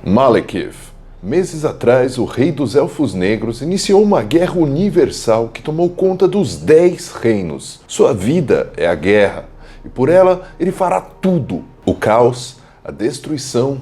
Malekith. Meses atrás, o rei dos Elfos Negros iniciou uma guerra universal que tomou conta dos 10 reinos. Sua vida é a guerra, e por ela ele fará tudo: o caos, a destruição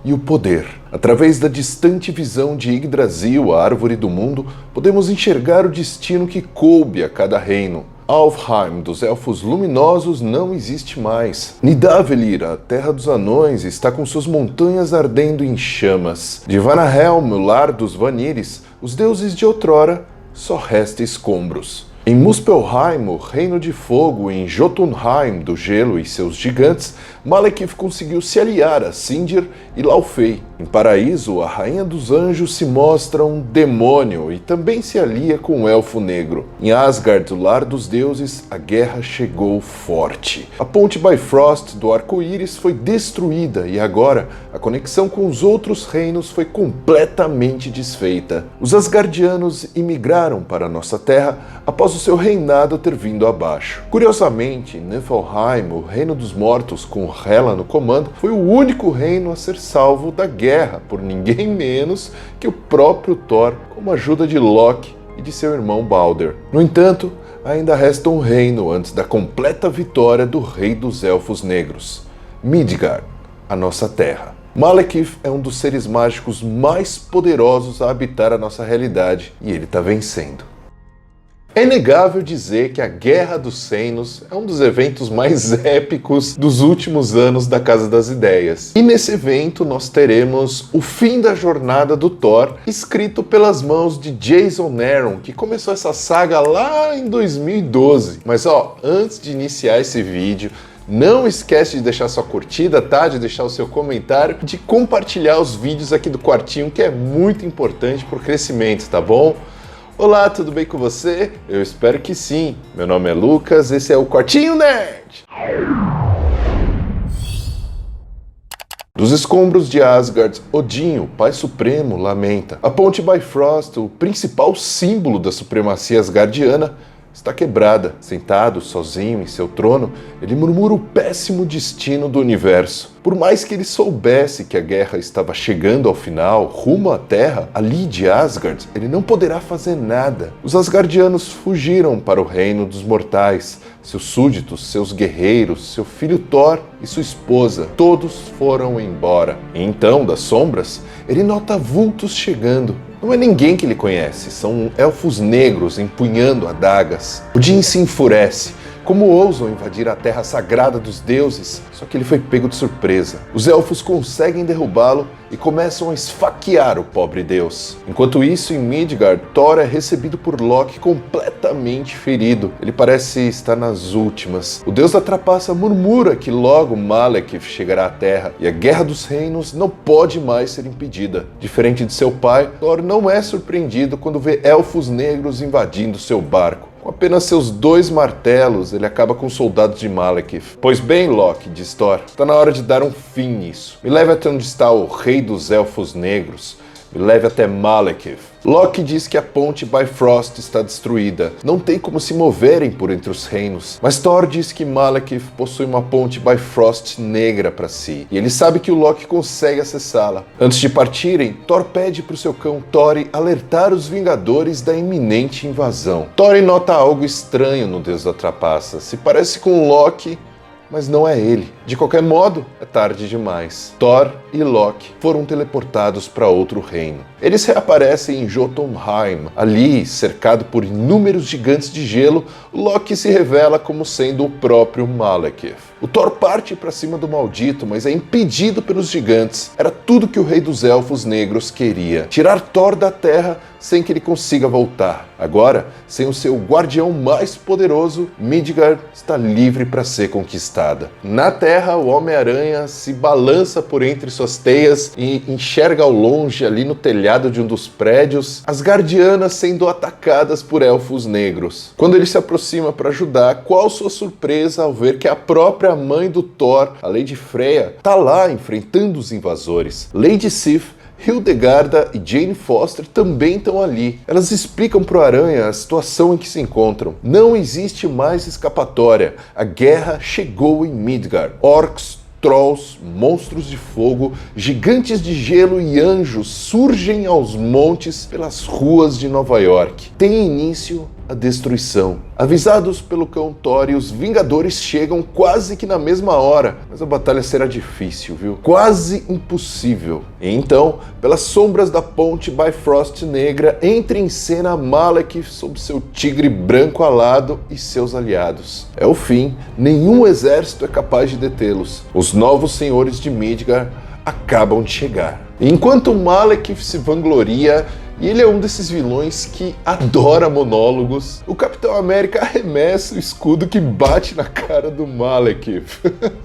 e o poder. Através da distante visão de Yggdrasil, a árvore do mundo, podemos enxergar o destino que coube a cada reino. Alfheim, dos Elfos Luminosos, não existe mais. Nidavellir, a terra dos anões, está com suas montanhas ardendo em chamas. De Vanahelm, o lar dos Vanires, os deuses de outrora, só resta escombros. Em Muspelheim, o reino de fogo, e em Jotunheim, do gelo e seus gigantes, Malekith conseguiu se aliar a Sindir e Laufey. Em Paraíso, a rainha dos anjos se mostra um demônio e também se alia com o elfo negro. Em Asgard, o lar dos deuses, a guerra chegou forte. A ponte Bifrost do arco-íris foi destruída e agora a conexão com os outros reinos foi completamente desfeita. Os Asgardianos imigraram para nossa terra após o seu reinado ter vindo abaixo. Curiosamente, Niflheim, o reino dos mortos com Hela no comando, foi o único reino a ser salvo da guerra por ninguém menos que o próprio Thor, com a ajuda de Loki e de seu irmão Balder. No entanto, ainda resta um reino antes da completa vitória do rei dos Elfos Negros: Midgard, a nossa terra. Malekith é um dos seres mágicos mais poderosos a habitar a nossa realidade e ele está vencendo. É inegável dizer que a Guerra dos Seinos é um dos eventos mais épicos dos últimos anos da Casa das Ideias. E nesse evento nós teremos o fim da jornada do Thor, escrito pelas mãos de Jason Aaron, que começou essa saga lá em 2012. Mas antes de iniciar esse vídeo, não esquece de deixar sua curtida, tá? De deixar o seu comentário, de compartilhar os vídeos aqui do Quartinho, que é muito importante para o crescimento, tá bom? Olá, tudo bem com você? Eu espero que sim. Meu nome é Lucas, esse é o Quartinho Nerd! Dos escombros de Asgard, Odin, o Pai Supremo, lamenta. A ponte Bifrost, o principal símbolo da supremacia asgardiana, está quebrada. Sentado sozinho em seu trono, ele murmura o péssimo destino do universo. Por mais que ele soubesse que a guerra estava chegando ao final, rumo à Terra, ali de Asgard, ele não poderá fazer nada. Os Asgardianos fugiram para o reino dos mortais. Seus súditos, seus guerreiros, seu filho Thor e sua esposa, todos foram embora. E então, das sombras, ele nota vultos chegando. Não é ninguém que ele conhece, são elfos negros empunhando adagas. Odin se enfurece. Como ousam invadir a terra sagrada dos deuses? Só que ele foi pego de surpresa. Os elfos conseguem derrubá-lo e começam a esfaquear o pobre deus. Enquanto isso, em Midgard, Thor é recebido por Loki completamente ferido. Ele parece estar nas últimas. O deus da trapaça murmura que logo Malekith chegará à Terra e a Guerra dos Reinos não pode mais ser impedida. Diferente de seu pai, Thor não é surpreendido quando vê elfos negros invadindo seu barco. Com apenas seus 2 martelos, ele acaba com os soldados de Malekith. Pois bem, Loki, diz Thor, está na hora de dar um fim nisso. Me leve até onde está o rei dos Elfos Negros. Me leve até Malekith. Loki diz que a ponte Bifrost está destruída. Não tem como se moverem por entre os reinos. Mas Thor diz que Malekith possui uma ponte Bifrost negra para si. E ele sabe que o Loki consegue acessá-la. Antes de partirem, Thor pede para o seu cão Thori alertar os Vingadores da iminente invasão. Thor nota algo estranho no deus da trapaça. Se parece com Loki, mas não é ele. De qualquer modo, é tarde demais. Thor e Loki foram teleportados para outro reino. Eles reaparecem em Jotunheim. Ali, cercado por inúmeros gigantes de gelo, Loki se revela como sendo o próprio Malekith. O Thor parte para cima do maldito, mas é impedido pelos gigantes. Era tudo que o rei dos elfos negros queria: tirar Thor da terra sem que ele consiga voltar. Agora, sem o seu guardião mais poderoso, Midgard está livre para ser conquistada. Na Terra, o Homem-Aranha se balança por entre suas teias e enxerga ao longe, ali no telhado de um dos prédios, as guardianas sendo atacadas por elfos negros. Quando ele se aproxima para ajudar, qual sua surpresa ao ver que a própria mãe do Thor, a Lady Freya, está lá enfrentando os invasores. Lady Sif, Hildegarda e Jane Foster também estão ali. Elas explicam para o Aranha a situação em que se encontram. Não existe mais escapatória. A guerra chegou em Midgard. Orcs, trolls, monstros de fogo, gigantes de gelo e anjos surgem aos montes pelas ruas de Nova York. Tem início a destruição. Avisados pelo cão Thor, os Vingadores chegam quase que na mesma hora, mas a batalha será difícil, viu? Quase impossível. E então, pelas sombras da ponte Bifrost negra, entra em cena Malekith sob seu tigre branco alado e seus aliados. É o fim, nenhum exército é capaz de detê-los. Os novos senhores de Midgard acabam de chegar. Enquanto Malekith se vangloria, e ele é um desses vilões que adora monólogos, o Capitão América arremessa o escudo que bate na cara do Malekith.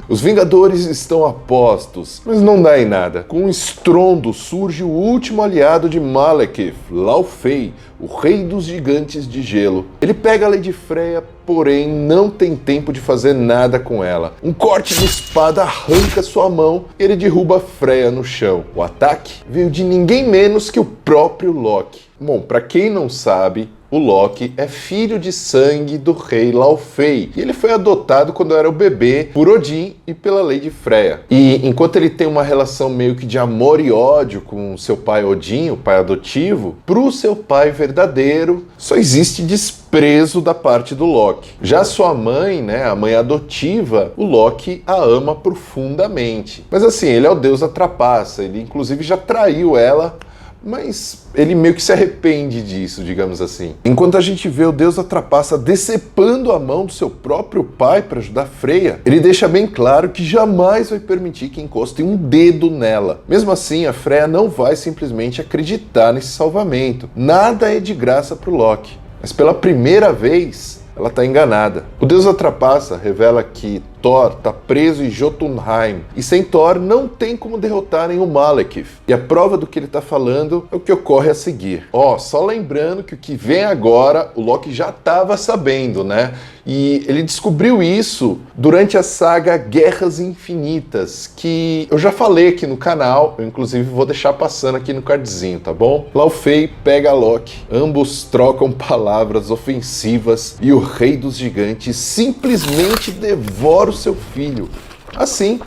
Os Vingadores estão a postos, mas não dá em nada. Com um estrondo surge o último aliado de Malekith, Laufey, o rei dos gigantes de gelo. Ele pega a Lady Freya, porém não tem tempo de fazer nada com ela. Um corte de espada arranca sua mão e ele derruba Freya no chão. O ataque veio de ninguém menos que o próprio Loki. Bom, para quem não sabe, o Loki é filho de sangue do rei Laufey, e ele foi adotado quando era o bebê por Odin e pela Lady Freya. E enquanto ele tem uma relação meio que de amor e ódio com seu pai Odin, o pai adotivo, pro seu pai verdadeiro só existe desprezo da parte do Loki. Já sua mãe, né, a mãe adotiva, o Loki a ama profundamente. Mas assim, ele é o deus da trapaça, ele inclusive já traiu ela, mas ele meio que se arrepende disso, digamos assim. Enquanto a gente vê o deus da trapaça decepando a mão do seu próprio pai para ajudar Freya, ele deixa bem claro que jamais vai permitir que encostem um dedo nela. Mesmo assim, a Freya não vai simplesmente acreditar nesse salvamento. Nada é de graça para o Loki. Mas pela primeira vez, ela está enganada. O deus da trapaça revela que Thor está preso em Jotunheim, e sem Thor não tem como derrotarem o Malekith. E a prova do que ele está falando é o que ocorre a seguir. Só lembrando que o que vem agora, o Loki já estava sabendo, né? E ele descobriu isso durante a saga Guerras Infinitas, que eu já falei aqui no canal, eu inclusive vou deixar passando aqui no cardzinho, tá bom? Laufey pega Loki, ambos trocam palavras ofensivas e o rei dos gigantes simplesmente devora o seu filho, assim,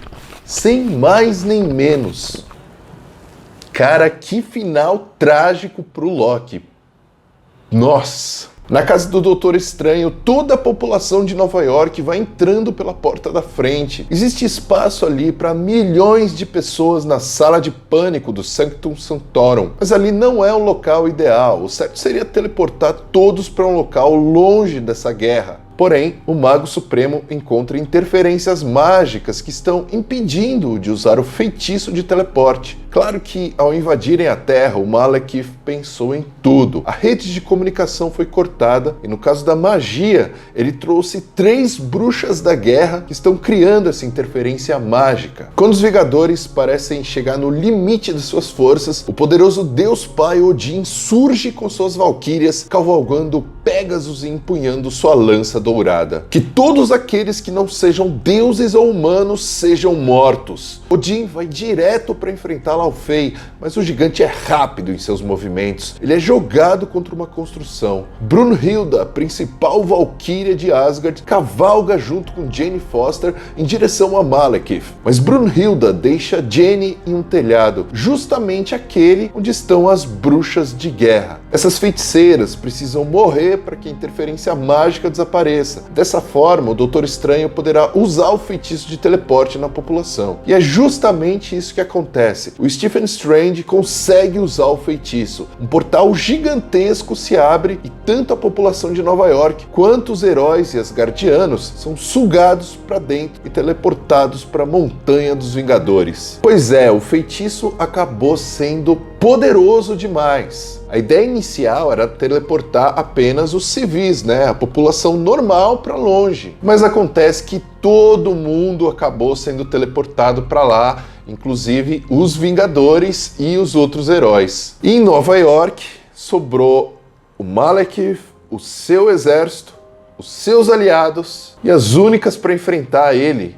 sem mais nem menos. Cara, que final trágico pro Loki. Nossa! Na casa do Doutor Estranho, toda a população de Nova York vai entrando pela porta da frente. Existe espaço ali para milhões de pessoas na sala de pânico do Sanctum Sanctorum. Mas ali não é o local ideal. O certo seria teleportar todos para um local longe dessa guerra. Porém, o Mago Supremo encontra interferências mágicas que estão impedindo-o de usar o feitiço de teleporte. Claro que, ao invadirem a Terra, o Malekith pensou em tudo. A rede de comunicação foi cortada e, no caso da magia, ele trouxe 3 bruxas da guerra que estão criando essa interferência mágica. Quando os Vingadores parecem chegar no limite de suas forças, o poderoso Deus Pai Odin surge com suas valquírias, cavalgando Pégasus e empunhando sua lança dourada. Que todos aqueles que não sejam deuses ou humanos sejam mortos. Odin vai direto para enfrentar Laufey, mas o gigante é rápido em seus movimentos. Ele é jogado contra uma construção. Brunhilda, a principal valquíria de Asgard, cavalga junto com Jane Foster em direção a Malekith. Mas Brunhilda deixa Jane em um telhado, justamente aquele onde estão as bruxas de guerra. Essas feiticeiras precisam morrer para que a interferência mágica desapareça. Dessa forma, o Doutor Estranho poderá usar o feitiço de teleporte na população. E é justamente isso que acontece. O Stephen Strange consegue usar o feitiço. Um portal gigantesco se abre e tanto a população de Nova York quanto os heróis e asgardianos são sugados para dentro e teleportados para a Montanha dos Vingadores. Pois é, o feitiço acabou sendo poderoso demais. A ideia inicial era teleportar apenas os civis, né? A população normal para longe. Mas acontece que todo mundo acabou sendo teleportado para lá, inclusive os Vingadores e os outros heróis. E em Nova York sobrou o Malekith, o seu exército, os seus aliados, e as únicas para enfrentar ele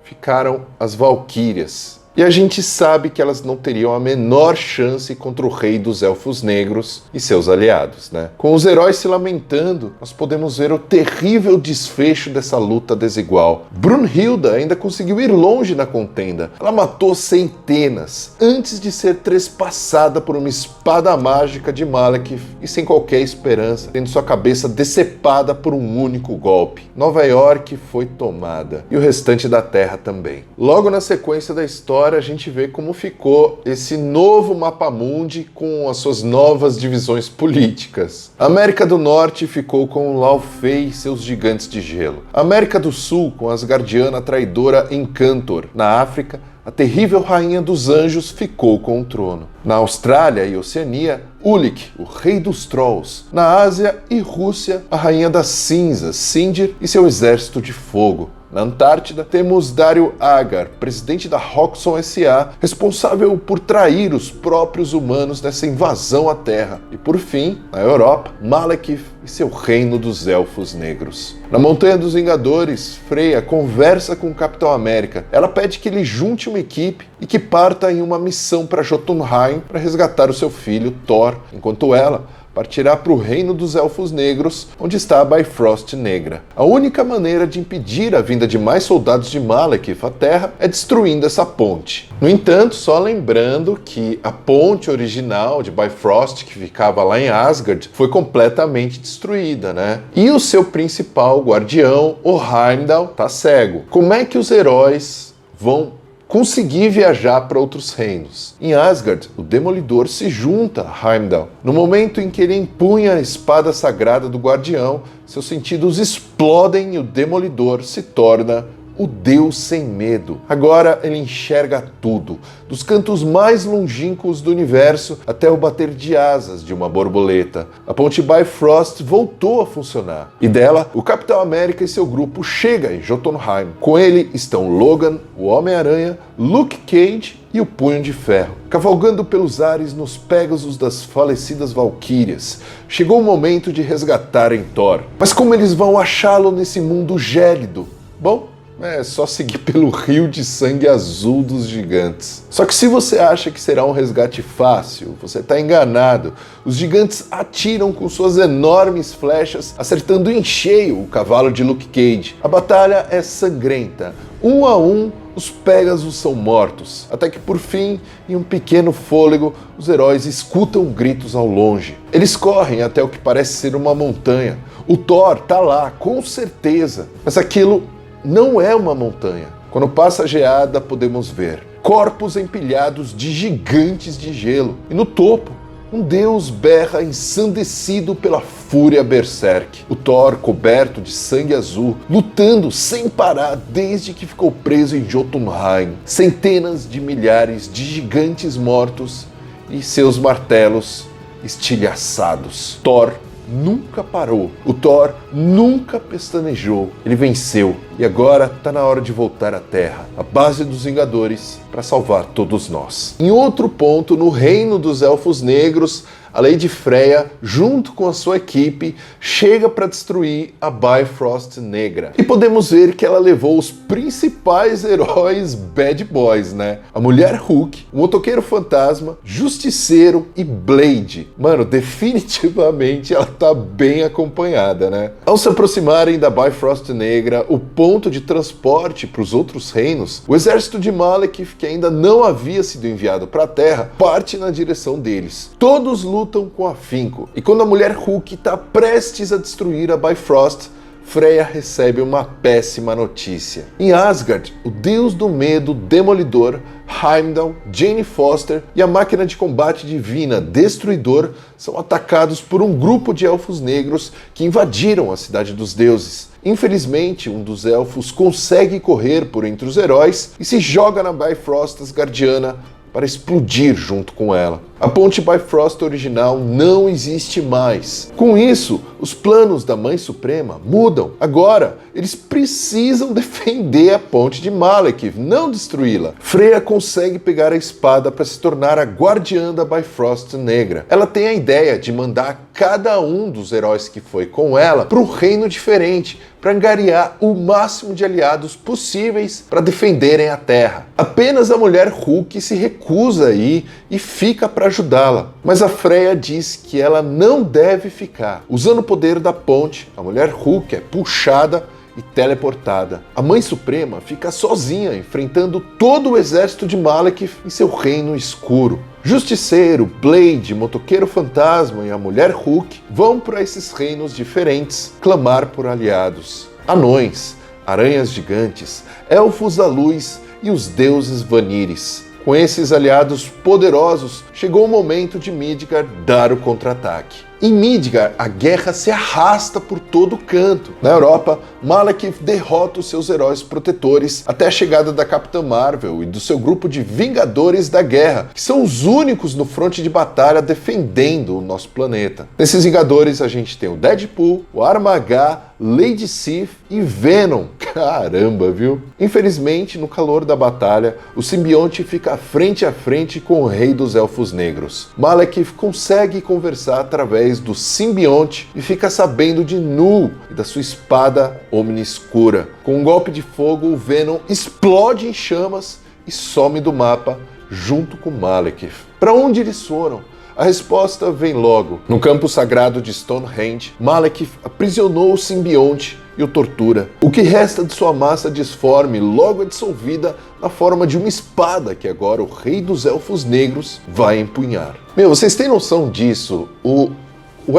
ficaram as Valquírias. E a gente sabe que elas não teriam a menor chance contra o rei dos Elfos Negros e seus aliados, né? Com os heróis se lamentando, nós podemos ver o terrível desfecho dessa luta desigual. Brunhilda ainda conseguiu ir longe na contenda. Ela matou centenas antes de ser trespassada por uma espada mágica de Malekith e sem qualquer esperança, tendo sua cabeça decepada por um único golpe. Nova York foi tomada e o restante da Terra também. Logo na sequência da história, a gente vê como ficou esse novo mapa mundi com as suas novas divisões políticas. A América do Norte ficou com Laufey e seus gigantes de gelo. A América do Sul com Asgardiana traidora Encantor. Na África, a terrível Rainha dos Anjos ficou com o trono. Na Austrália e Oceania, Ulik, o rei dos Trolls. Na Ásia e Rússia, a Rainha das Cinzas, Sindir e seu exército de fogo. Na Antártida, temos Dario Agar, presidente da Roxxon S.A., responsável por trair os próprios humanos nessa invasão à Terra. E por fim, na Europa, Malekith e seu reino dos Elfos Negros. Na Montanha dos Vingadores, Freya conversa com o Capitão América. Ela pede que ele junte uma equipe e que parta em uma missão para Jotunheim para resgatar o seu filho, Thor, enquanto ela partirá para o reino dos Elfos Negros, onde está a Bifrost Negra. A única maneira de impedir a vinda de mais soldados de Malekith à Terra é destruindo essa ponte. No entanto, só lembrando que a ponte original de Bifrost, que ficava lá em Asgard, foi completamente destruída, né? E o seu principal guardião, o Heimdall, tá cego. Como é que os heróis vão conseguir viajar para outros reinos? Em Asgard, o Demolidor se junta a Heimdall. No momento em que ele empunha a espada sagrada do Guardião, seus sentidos explodem e o Demolidor se torna o Deus sem medo. Agora ele enxerga tudo, dos cantos mais longínquos do universo até o bater de asas de uma borboleta. A ponte Bifrost voltou a funcionar e dela o Capitão América e seu grupo chega em Jotunheim. Com ele estão Logan, o Homem-Aranha, Luke Cage e o Punho de Ferro. Cavalgando pelos ares nos Pégasos das falecidas Valquírias, chegou o momento de resgatarem Thor. Mas como eles vão achá-lo nesse mundo gélido? Bom, é só seguir pelo rio de sangue azul dos gigantes. Só que se você acha que será um resgate fácil, você está enganado. Os gigantes atiram com suas enormes flechas, acertando em cheio o cavalo de Luke Cage. A batalha é sangrenta. Um a um, os Pégasos são mortos. Até que por fim, em um pequeno fôlego, os heróis escutam gritos ao longe. Eles correm até o que parece ser uma montanha. O Thor tá lá, com certeza. Mas aquilo não é uma montanha. Quando passa a geada, podemos ver corpos empilhados de gigantes de gelo. E no topo, um deus berra ensandecido pela fúria berserk. O Thor, coberto de sangue azul, lutando sem parar desde que ficou preso em Jotunheim. Centenas de milhares de gigantes mortos e seus martelos estilhaçados. Thor nunca parou. O Thor nunca pestanejou. Ele venceu e agora está na hora de voltar à Terra, a base dos Vingadores, para salvar todos nós. Em outro ponto, no reino dos Elfos Negros, a Lady Freya, junto com a sua equipe, chega para destruir a Bifrost Negra. E podemos ver que ela levou os principais heróis bad boys, né? A Mulher Hulk, o Motoqueiro Fantasma, Justiceiro e Blade. Mano, definitivamente ela tá bem acompanhada, né? Ao se aproximarem da Bifrost Negra, o ponto de transporte para os outros reinos, o exército de Malekith, que ainda não havia sido enviado para a Terra, parte na direção deles. Todos lutam com afinco, e quando a Mulher Hulk está prestes a destruir a Bifrost, Freya recebe uma péssima notícia. Em Asgard, o deus do medo, Demolidor, Heimdall, Jane Foster e a máquina de combate divina, Destruidor, são atacados por um grupo de elfos negros que invadiram a cidade dos deuses. Infelizmente, um dos elfos consegue correr por entre os heróis e se joga na Bifrost Asgardiana para explodir junto com ela. A ponte Bifrost original não existe mais. Com isso, os planos da Mãe Suprema mudam. Agora, eles precisam defender a ponte de Malekith, não destruí-la. Freya consegue pegar a espada para se tornar a guardiã da Bifrost Negra. Ela tem a ideia de mandar cada um dos heróis que foi com ela para um reino diferente, para angariar o máximo de aliados possíveis para defenderem a Terra. Apenas a mulher Hulk se recusa a ir e fica para ajudá-la. Mas a Freya diz que ela não deve ficar. Usando o poder da ponte, a mulher Hulk é puxada e teleportada. A Mãe Suprema fica sozinha, enfrentando todo o exército de Malekith em seu reino escuro. Justiceiro, Blade, Motoqueiro Fantasma e a Mulher Hulk vão para esses reinos diferentes clamar por aliados. Anões, aranhas gigantes, elfos da luz e os deuses Vanires. Com esses aliados poderosos, chegou o momento de Midgard dar o contra-ataque. Em Midgard, a guerra se arrasta por todo canto. Na Europa, Malekith derrota os seus heróis protetores até a chegada da Capitã Marvel e do seu grupo de Vingadores da Guerra, que são os únicos no fronte de batalha defendendo o nosso planeta. Nesses Vingadores, a gente tem o Deadpool, o Armagá, Lady Sif e Venom. Caramba, viu? Infelizmente, no calor da batalha, o simbionte fica frente a frente com o Rei dos Elfos Negros. Malekith consegue conversar através do simbionte e fica sabendo de Nu e da sua espada omni-escura. Com um golpe de fogo, o Venom explode em chamas e some do mapa junto com Malekith. Para onde eles foram? A resposta vem logo. No campo sagrado de Stonehenge, Malekith aprisionou o simbionte e o tortura. O que resta de sua massa disforme logo é dissolvida na forma de uma espada que agora o Rei dos Elfos Negros vai empunhar. Vocês têm noção disso? O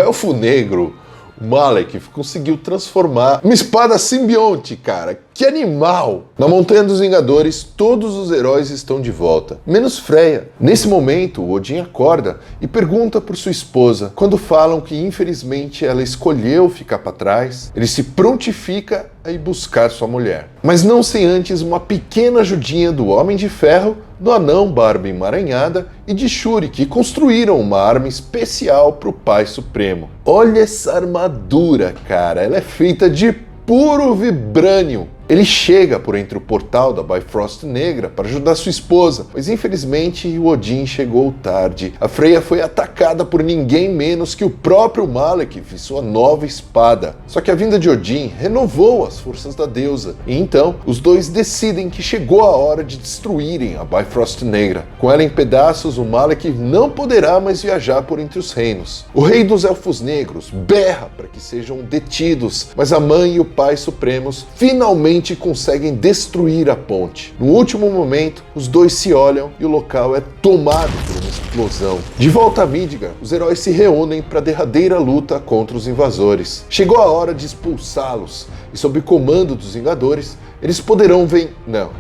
Elfo Negro, Malekith, conseguiu transformar uma espada simbionte, cara. Que animal! Na Montanha dos Vingadores, todos os heróis estão de volta, menos Freya. Nesse momento, o Odin acorda e pergunta por sua esposa. Quando falam que, infelizmente, ela escolheu ficar para trás, ele se prontifica a ir buscar sua mulher. Mas não sem antes uma pequena ajudinha do Homem de Ferro, do Anão Barba Emaranhada e de Shuri, que construíram uma arma especial para o Pai Supremo. Olha essa armadura, cara! Ela é feita de puro vibrânio. Ele chega por entre o portal da Bifrost Negra para ajudar sua esposa, mas infelizmente o Odin chegou tarde. A Freya foi atacada por ninguém menos que o próprio Malekith e sua nova espada. Só que a vinda de Odin renovou as forças da deusa, e então os dois decidem que chegou a hora de destruírem a Bifrost Negra. Com ela em pedaços, o Malekith não poderá mais viajar por entre os reinos. O Rei dos Elfos Negros berra para que sejam detidos, mas a Mãe e o Pai Supremos finalmente conseguem destruir a ponte. No último momento, os dois se olham e o local é tomado por uma explosão. De volta a Midgard, os heróis se reúnem para a derradeira luta contra os invasores. Chegou a hora de expulsá-los e, sob comando dos Vingadores, eles poderão Não.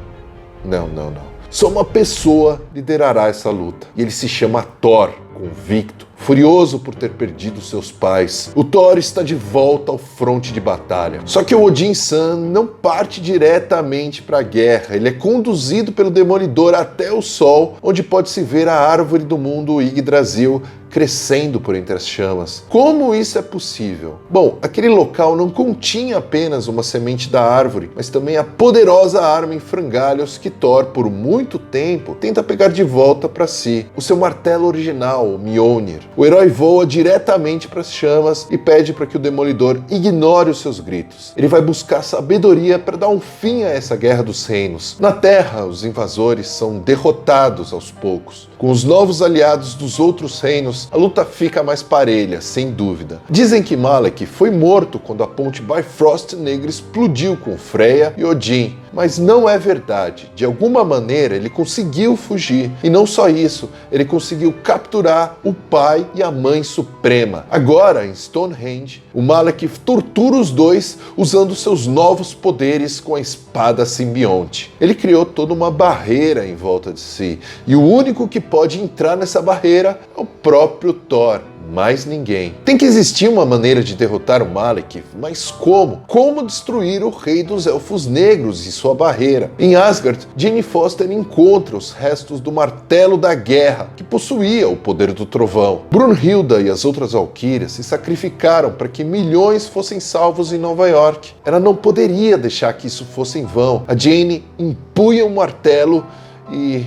Só uma pessoa liderará essa luta, e ele se chama Thor, convicto, furioso por ter perdido seus pais. O Thor está de volta ao fronte de batalha. Só que o Odin-san não parte diretamente para a guerra. Ele é conduzido pelo Demolidor até o Sol, onde pode-se ver a árvore do mundo Yggdrasil crescendo por entre as chamas. Como isso é possível? Bom, aquele local não continha apenas uma semente da árvore, mas também a poderosa arma em frangalhos que Thor, por muito tempo, tenta pegar de volta para si. O seu martelo original, o Mjolnir. O herói voa diretamente para as chamas e pede para que o Demolidor ignore os seus gritos. Ele vai buscar sabedoria para dar um fim a essa guerra dos reinos. Na Terra, os invasores são derrotados aos poucos. Com os novos aliados dos outros reinos, a luta fica mais parelha, sem dúvida. Dizem que Malekith foi morto quando a ponte Bifrost Negra explodiu com Freya e Odin, mas não é verdade. De alguma maneira ele conseguiu fugir, e não só isso, ele conseguiu capturar o pai e a mãe suprema. Agora, em Stonehenge, o Malekith tortura os dois usando seus novos poderes com a espada simbionte. Ele criou toda uma barreira em volta de si, e o único que pode entrar nessa barreira é o próprio Thor. mais ninguém. Tem que existir uma maneira de derrotar o Malekith, mas como? Como destruir o rei dos Elfos Negros e sua barreira? Em Asgard, Jane Foster encontra os restos do Martelo da Guerra, que possuía o poder do trovão. Brunhilda e as outras Valquírias se sacrificaram para que milhões fossem salvos em Nova York. Ela não poderia deixar que isso fosse em vão. A Jane empunha o martelo e...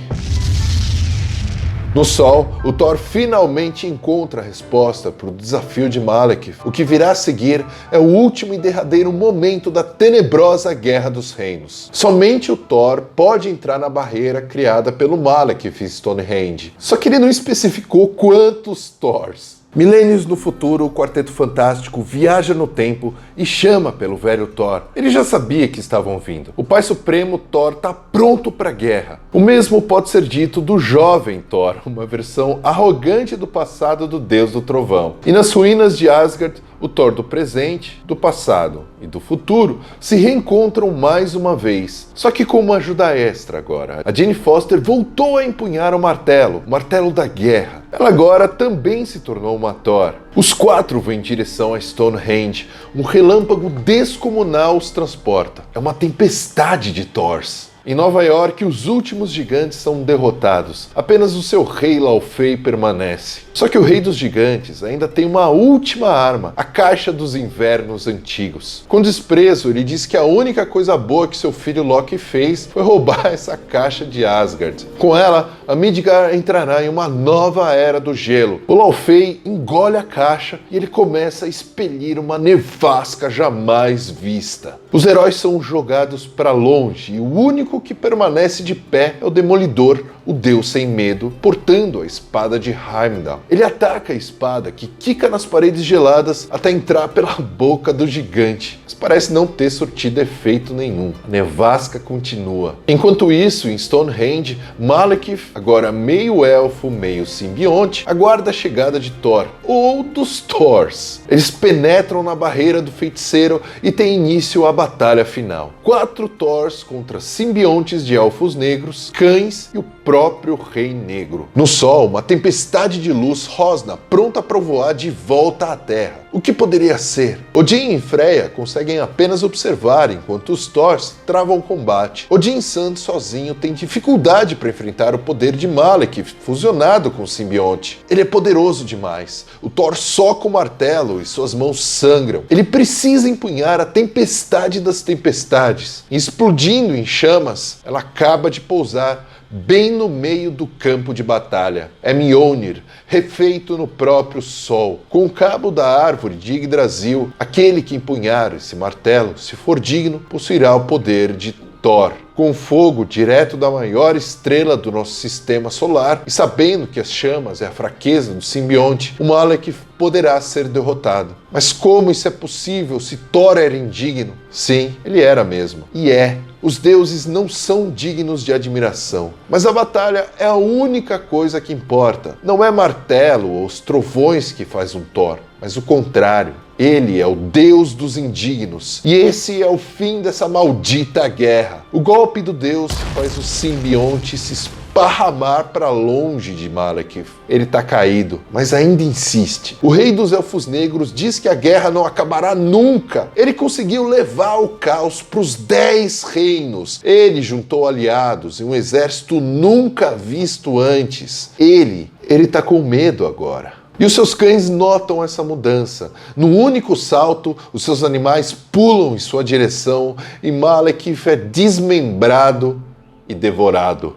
No Sol, o Thor finalmente encontra a resposta para o desafio de Malekith. O que virá a seguir é o último e derradeiro momento da tenebrosa Guerra dos Reinos. Somente o Thor pode entrar na barreira criada pelo Malekith em Stonehenge. Só que ele não especificou quantos Thors. Milênios no futuro, o Quarteto Fantástico viaja no tempo e chama pelo velho Thor. Ele já sabia que estavam vindo. O Pai Supremo Thor está pronto para a guerra. O mesmo pode ser dito do jovem Thor, uma versão arrogante do passado do Deus do Trovão. E nas ruínas de Asgard, o Thor do presente, do passado e do futuro se reencontram mais uma vez, só que com uma ajuda extra agora. A Jane Foster voltou a empunhar o martelo da guerra. Ela agora também se tornou uma Thor. Os quatro vão em direção a Stonehenge. Um relâmpago descomunal os transporta. É uma tempestade de Thors. Em Nova York, os últimos gigantes são derrotados. Apenas o seu rei Laufey permanece. Só que o rei dos gigantes ainda tem uma última arma, a Caixa dos Invernos Antigos. Com desprezo, ele diz que a única coisa boa que seu filho Loki fez foi roubar essa caixa de Asgard. Com ela, a Midgard entrará em uma nova era do gelo. O Laufey engole a caixa e ele começa a expelir uma nevasca jamais vista. Os heróis são jogados para longe e o único que permanece de pé é o Demolidor, o Deus sem medo, portando a espada de Heimdall. Ele ataca a espada, que quica nas paredes geladas até entrar pela boca do gigante, mas parece não ter surtido efeito nenhum. A nevasca continua. Enquanto isso, em Stonehenge, Malekith, agora meio elfo, meio simbionte, aguarda a chegada de Thor, ou dos Thors. Eles penetram na barreira do feiticeiro e tem início a batalha final. 4 Thors contra simbiontes de elfos negros, cães e o próprio Rei Negro. No Sol, uma tempestade de luz rosna, pronta para voar de volta à Terra. O que poderia ser? Odin e Freya conseguem apenas observar enquanto os Thors travam o combate. Odin Santo sozinho tem dificuldade para enfrentar o poder de Malekith, fusionado com o simbionte. Ele é poderoso demais. O Thor soca o martelo e suas mãos sangram. Ele precisa empunhar a tempestade das tempestades. E explodindo em chamas, ela acaba de pousar bem no meio do campo de batalha. É Mjolnir, refeito no próprio sol. Com o cabo da árvore de Yggdrasil, aquele que empunhar esse martelo, se for digno, possuirá o poder de Thor. Com fogo direto da maior estrela do nosso sistema solar e sabendo que as chamas é a fraqueza do simbionte, o Malekith poderá ser derrotado. Mas como isso é possível se Thor era indigno? Sim, ele era mesmo. E é. Os deuses não são dignos de admiração. Mas a batalha é a única coisa que importa. Não é martelo ou os trovões que faz um Thor, mas o contrário. Ele é o Deus dos indignos. E esse é o fim dessa maldita guerra. O golpe do Deus faz o simbionte se esparramar para longe de Malekith. Ele está caído, mas ainda insiste. O rei dos Elfos Negros diz que a guerra não acabará nunca. Ele conseguiu levar o caos para os 10 reinos. Ele juntou aliados e um exército nunca visto antes. Ele está com medo agora. E os seus cães notam essa mudança. Num único salto, os seus animais pulam em sua direção e Malekith é desmembrado e devorado.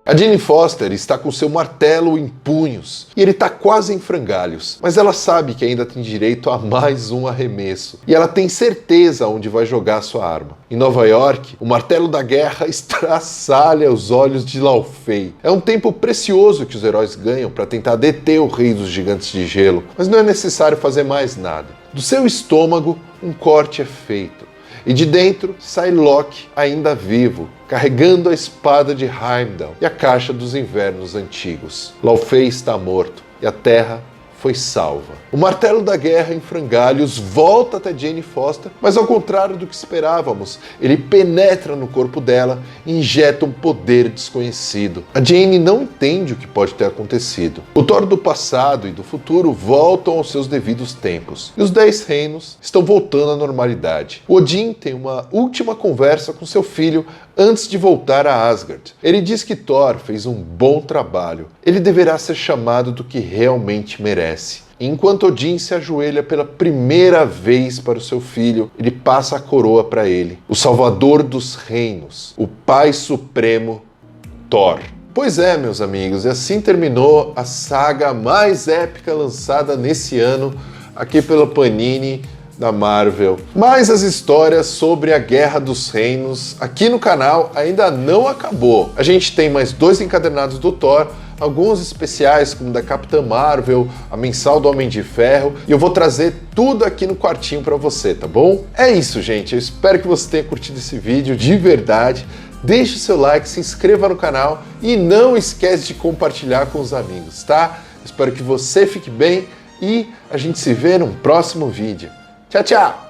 A Jane Foster está com seu martelo em punhos e ele está quase em frangalhos, mas ela sabe que ainda tem direito a mais um arremesso e ela tem certeza onde vai jogar sua arma. Em Nova York, o martelo da guerra estraçalha os olhos de Laufey. É um tempo precioso que os heróis ganham para tentar deter o rei dos gigantes de gelo, mas não é necessário fazer mais nada. Do seu estômago, um corte é feito. E de dentro sai Loki ainda vivo, carregando a espada de Heimdall e a Caixa dos Invernos Antigos. Laufey está morto e a Terra foi salva. O martelo da guerra em frangalhos volta até Jane Foster, mas ao contrário do que esperávamos, ele penetra no corpo dela e injeta um poder desconhecido. A Jane não entende o que pode ter acontecido. O Thor do passado e do futuro voltam aos seus devidos tempos, e os 10 reinos estão voltando à normalidade. O Odin tem uma última conversa com seu filho antes de voltar a Asgard. Ele diz que Thor fez um bom trabalho. Ele deverá ser chamado do que realmente merece. Enquanto Odin se ajoelha pela primeira vez para o seu filho, ele passa a coroa para ele, o salvador dos reinos, o Pai Supremo, Thor. Pois é, meus amigos, e assim terminou a saga mais épica lançada nesse ano aqui pela Panini da Marvel. Mas as histórias sobre a Guerra dos Reinos aqui no canal ainda não acabou. A gente tem mais 2 encadernados do Thor, alguns especiais como da Capitã Marvel, a mensal do Homem de Ferro, e eu vou trazer tudo aqui no quartinho para você, tá bom? É isso, gente. Eu espero que você tenha curtido esse vídeo de verdade. Deixe o seu like, se inscreva no canal e não esquece de compartilhar com os amigos, tá? Espero que você fique bem e a gente se vê num próximo vídeo. Tchau, tchau!